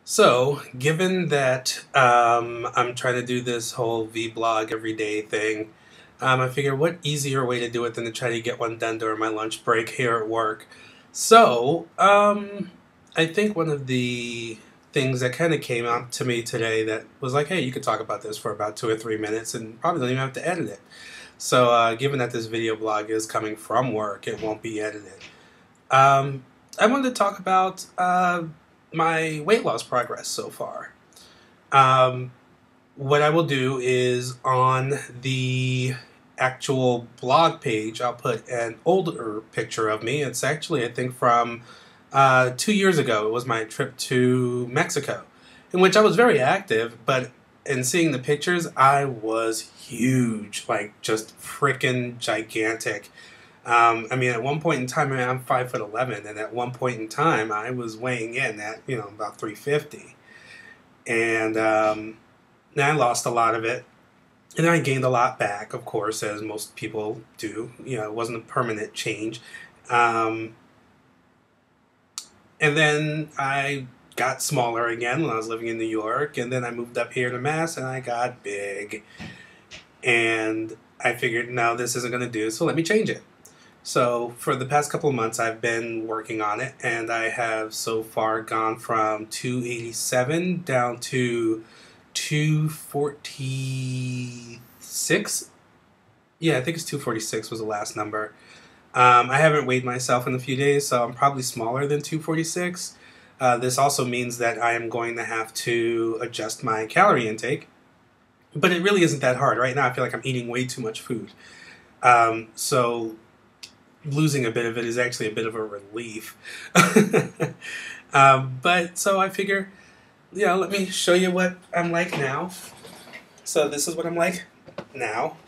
So, given that I'm trying to do this whole vlog everyday thing, I figure what easier way to do it than to try to get one done during my lunch break here at work. So, I think one of the things that kind of came up to me today that was like, hey, you could talk about this for about 2 or 3 minutes and probably don't even have to edit it. So, given that this video blog is coming from work, it won't be edited. I wanted to talk about my weight loss progress so far. Um, what I will do is on the actual blog page, I'll put an older picture of me. It's actually, I think, from 2 years ago. It was my trip to Mexico, in which I was very active, but in seeing the pictures, I was huge, like just freaking gigantic. I mean, at one point in time, I mean, I'm 5'11", and at one point in time, I was weighing in at about 350, and then I lost a lot of it, and then I gained a lot back, of course, as most people do. It wasn't a permanent change, um, and then I got smaller again when I was living in New York, and then I moved up here to Mass, and I got big, and I figured, no, this isn't going to do, so let me change it. So for the past couple of months, I've been working on it, and I have so far gone from 287 down to 246. Yeah, I think it's 246 was the last number. I haven't weighed myself in a few days, so I'm probably smaller than 246. This also means that I am going to have to adjust my calorie intake, but it really isn't that hard. Right now, I feel like I'm eating way too much food. So losing a bit of it is actually a bit of a relief. But so I figure, let me show you what I'm like now. So this is what I'm like now.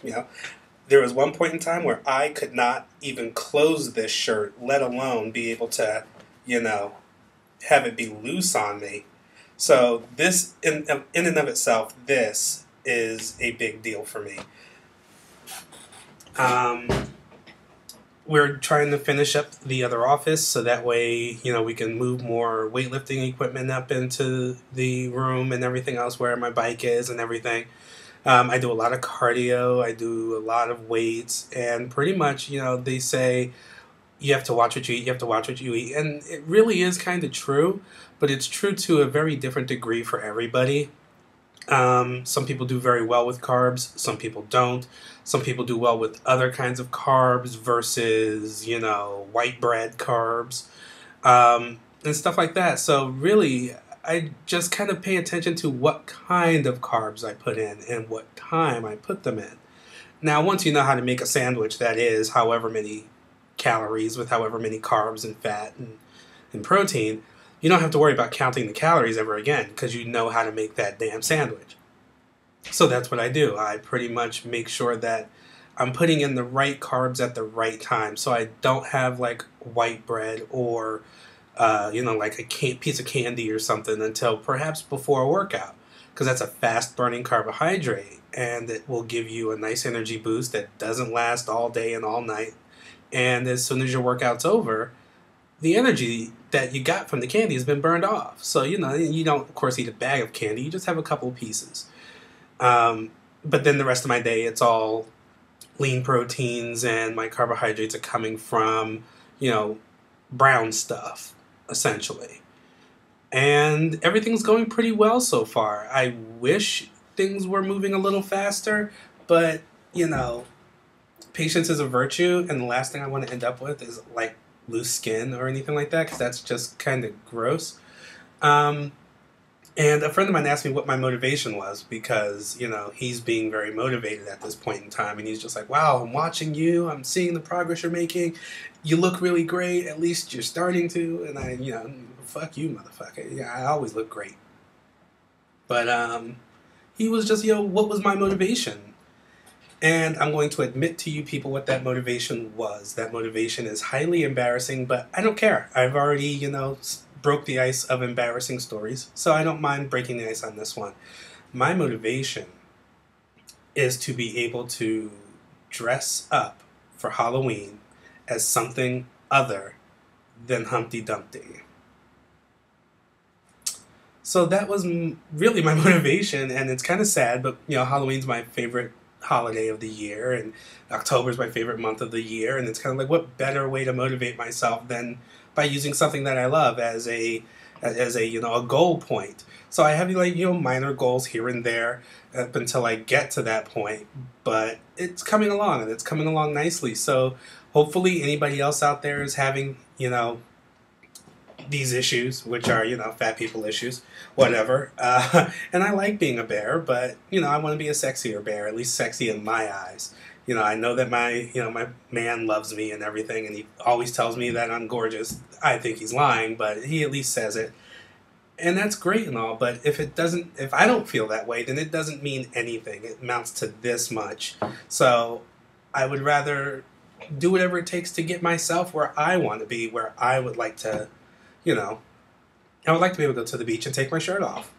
There was one point in time where I could not even close this shirt, let alone be able to, have it be loose on me. So this, in and of itself, this is a big deal for me. We're trying to finish up the other office so that way, we can move more weightlifting equipment up into the room and everything else where my bike is and everything. I do a lot of cardio, I do a lot of weights, and pretty much, they say you have to watch what you eat, you have to watch what you eat, and it really is kind of true, but it's true to a very different degree for everybody. Some people do very well with carbs, some people don't. Some people do well with other kinds of carbs versus, white bread carbs, and stuff like that. So really, I just kind of pay attention to what kind of carbs I put in and what time I put them in. Now, once you know how to make a sandwich that is however many calories with however many carbs and fat and protein, you don't have to worry about counting the calories ever again because you know how to make that damn sandwich. So that's what I do. I pretty much make sure that I'm putting in the right carbs at the right time so I don't have like white bread or, like a piece of candy or something until perhaps before a workout, because that's a fast-burning carbohydrate and it will give you a nice energy boost that doesn't last all day and all night. And as soon as your workout's over, the energy that you got from the candy has been burned off. So, you don't, of course, eat a bag of candy. You just have a couple of pieces. But then the rest of my day, it's all lean proteins, and my carbohydrates are coming from, brown stuff, essentially. And everything's going pretty well so far. I wish things were moving a little faster, but, patience is a virtue, and the last thing I want to end up with is, like, loose skin or anything like that, because that's just kind of gross. And a friend of mine asked me what my motivation was because, he's being very motivated at this point in time. And he's just like, wow, I'm watching you. I'm seeing the progress you're making. You look really great. At least you're starting to. And I, fuck you, motherfucker. Yeah, I always look great. But he was just, what was my motivation? And I'm going to admit to you people what that motivation was. That motivation is highly embarrassing, but I don't care. I've already, broke the ice of embarrassing stories, so I don't mind breaking the ice on this one. My motivation is to be able to dress up for Halloween as something other than Humpty Dumpty. So that was really my motivation, and it's kind of sad, but Halloween's my favorite holiday of the year, and October's my favorite month of the year, and it's kind of like, what better way to motivate myself than by using something that I love as a a goal point. So I have like minor goals here and there up until I get to that point, but it's coming along, and it's coming along nicely. So hopefully anybody else out there is having these issues, which are, fat people issues, whatever. And I like being a bear, but, I want to be a sexier bear, at least sexy in my eyes. I know that my man loves me and everything, and he always tells me that I'm gorgeous. I think he's lying, but he at least says it. And that's great and all, but if I don't feel that way, then it doesn't mean anything. It amounts to this much. So I would rather do whatever it takes to get myself where I want to be, where I would like to, I would like to be able to go to the beach and take my shirt off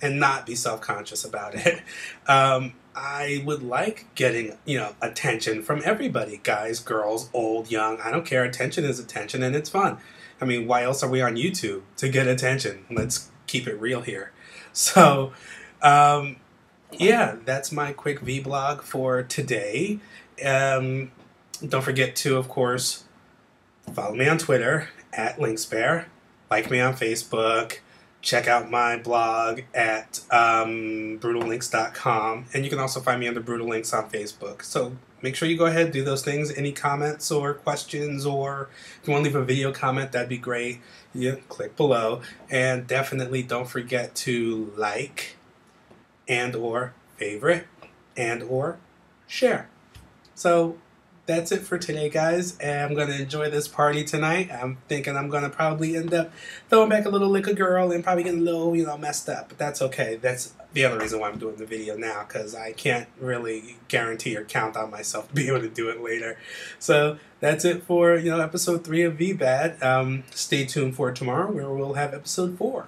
and not be self-conscious about it. I would like getting, attention from everybody, guys, girls, old, young. I don't care. Attention is attention, and it's fun. I mean, why else are we on YouTube? To get attention. Let's keep it real here. So, yeah, that's my quick vlog for today. Don't forget to, of course, follow me on Twitter at Lynxbear. Like me on Facebook. Check out my blog at brutallynx.com. And you can also find me under Brutal Lynx on Facebook. So make sure you go ahead and do those things. Any comments or questions, or if you want to leave a video comment, that'd be great. Click below. And definitely don't forget to like and or favorite and or share. So that's it for today, guys. And I'm going to enjoy this party tonight. I'm thinking I'm going to probably end up throwing back a little liquor girl and probably getting a little, messed up. But that's okay. That's the other reason why I'm doing the video now, because I can't really guarantee or count on myself to be able to do it later. So that's it for, episode 3 of VBAD. Stay tuned for tomorrow, where we'll have episode 4.